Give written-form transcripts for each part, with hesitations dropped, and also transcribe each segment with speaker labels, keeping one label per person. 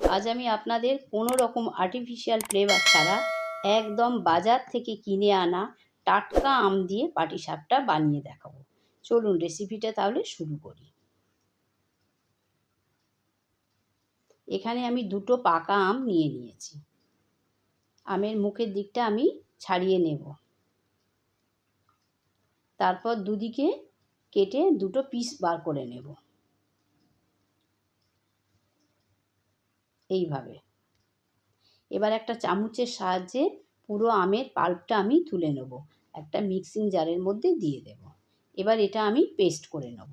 Speaker 1: আজ আমি আপনাদের কোনো রকম আর্টিফিশিয়াল ফ্লেভার ছাড়া একদম বাজার থেকে কিনে আনা টাটকা আম দিয়ে পাটিসাপটা বানিয়ে দেখাবো। চলুন রেসিপিটা তাহলে শুরু করি। এখানে আমি দুটো পাকা আম নিয়ে নিয়েছি। আমের মুখের দিকটা আমি ছাড়িয়ে নেব। তারপর দুদিকে কেটে দুটো পিস বার করে নেব এইভাবে। এবার একটা চামচের সাহায্যে পুরো আমের পাল্পটা আমি তুলে নেব, একটা মিক্সিং জারের মধ্যে দিয়ে দেব। এবার এটা আমি পেস্ট করে নেব।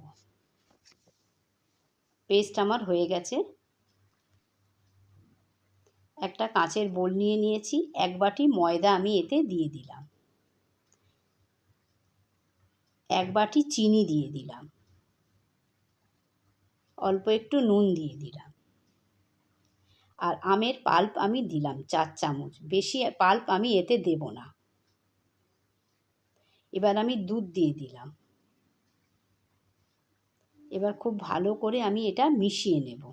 Speaker 1: পেস্ট আমার হয়ে গেছে। একটা কাঁচের বোল নিয়ে নিয়েছি, 1 বাটি ময়দা আমি এতে দিয়ে দিলাম, 1 বাটি চিনি দিয়ে দিলাম, অল্প একটু নুন দিয়ে দিলাম, আর আমের পাল্প আমি দিলাম 4 চামচ। বেশি পাল্প আমি এতে দেব না। এবার আমি দুধ দিয়ে দিলাম। এবার খুব ভালো করে আমি এটা মিশিয়ে নেব।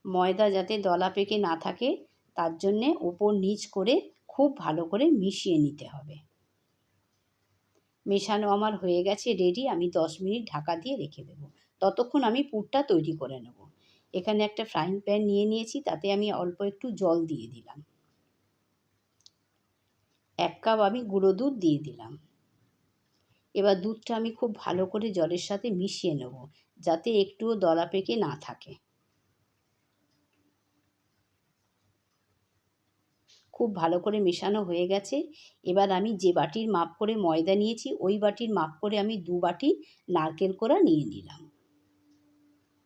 Speaker 1: ময়দা যাতে দলা পেকে না থাকে তার জন্যে ওপর নিচ করে খুব ভালো করে মিশিয়ে নিতে হবে। মেশানো আমার হয়ে গেছে, রেডি। আমি 10 মিনিট ঢাকা দিয়ে রেখে দেব। ততক্ষণ আমি পুরটা তৈরি করে নেব। এখানে একটা ফ্রাইং প্যান নিয়ে নিয়েছি, তাতে আমি অল্প একটু জল দিয়ে দিলাম। 1 কাপ আমি গুঁড়ো দুধ দিয়ে দিলাম। এবার দুধটা আমি খুব ভালো করে জলের সাথে মিশিয়ে নেব, যাতে একটুও দলা পেকে না থাকে। খুব ভালো করে মেশানো হয়ে গেছে। এবার আমি যে বাটির মাপ করে ময়দা নিয়েছি ওই বাটির মাপ করে আমি 2 বাটি নারকেল কোড়া নিয়ে নিলাম।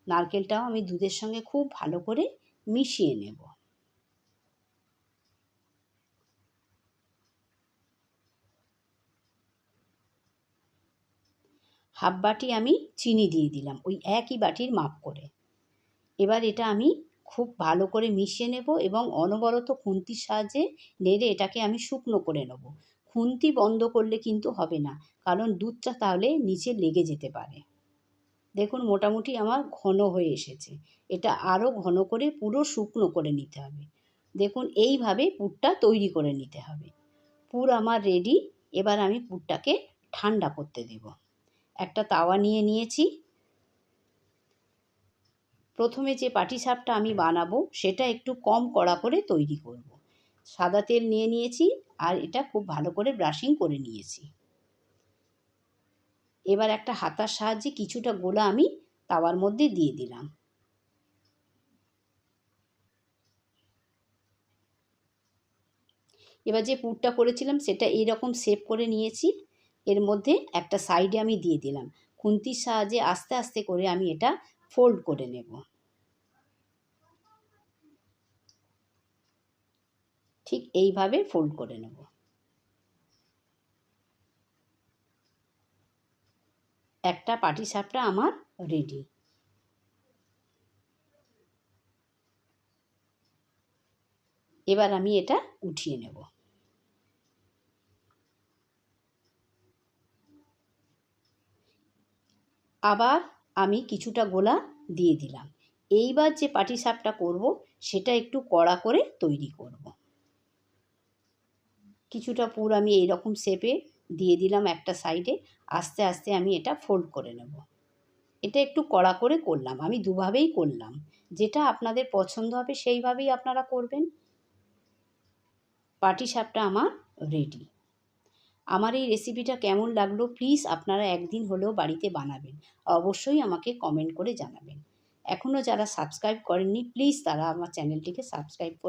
Speaker 1: নারকেলটাও আমি দুধের সঙ্গে খুব ভালো করে মিশিয়ে নেব। হাফ বাটি আমি চিনি দিয়ে দিলাম ওই একই বাটির মাপ করে। এবার এটা আমি খুব ভালো করে মিশিয়ে নেব এবং অনবরত খুন্তির সাহায্যে নেড়ে এটাকে আমি শুকনো করে নেব। খুন্তি বন্ধ করলে কিন্তু হবে না, কারণ দুধটা তাহলে নিচে লেগে যেতে পারে। দেখুন মোটামুটি আমার ঘন হয়ে এসেছে। এটা আরও ঘন করে পুরো শুকনো করে নিতে হবে। দেখুন এইভাবে পুরটা তৈরি করে নিতে হবে। পুর আমার রেডি। এবার আমি পুরটাকে ঠান্ডা করতে দেব। একটা তাওয়া নিয়ে নিয়েছি। প্রথমে যে পাটিসাপটা আমি বানাবো সেটা একটু কম কড়া করে তৈরি করব। সাদা তেল নিয়ে নিয়েছি আর এটা খুব ভালো করে ব্রাশিং করে নিয়েছি। এবার একটা হাতার সাহায্যে কিছুটা গোলা আমি তাওয়ার মধ্যে দিয়ে দিলাম। এবার যে পুরটা করেছিলাম সেটা এইরকম শেপ করে নিয়েছি। এর মধ্যে একটা সাইডে আমি দিয়ে দিলাম। খুন্তির সাহায্যে আস্তে আস্তে করে আমি এটা ফোল্ড করে নেব। ঠিক এইভাবে ফোল্ড করে নেব। একটা পাটিসাপটা আমার রেডি। এবার আমি এটা উঠিয়ে নেব। আবার আমি কিছুটা গোলা দিয়ে দিলাম। এইবার যে পাটিসাপটা করব সেটা একটু কড়া করে তৈরি করব। কিছুটা পুর আমি এইরকম শেপে দিয়ে দিলাম একটা সাইডে। আস্তে আস্তে আমি এটা ফোল্ড করে নেব। এটা একটু কড়া করে করলাম, আমি দুভাবেই করলাম। যেটা আপনাদের পছন্দ হবে সেইভাবেই আপনারা করবেন। পাটিসাপটা আমার রেডি। আমার এই রেসিপিটা কেমন লাগলো প্লিজ আপনারা একদিন হলেও বাড়িতে বানাবেন। অবশ্যই আমাকে কমেন্ট করে জানাবেন। এখনও যারা সাবস্ক্রাইব করেননি প্লিজ তারা আমার চ্যানেলটিকে সাবস্ক্রাইব করবেন।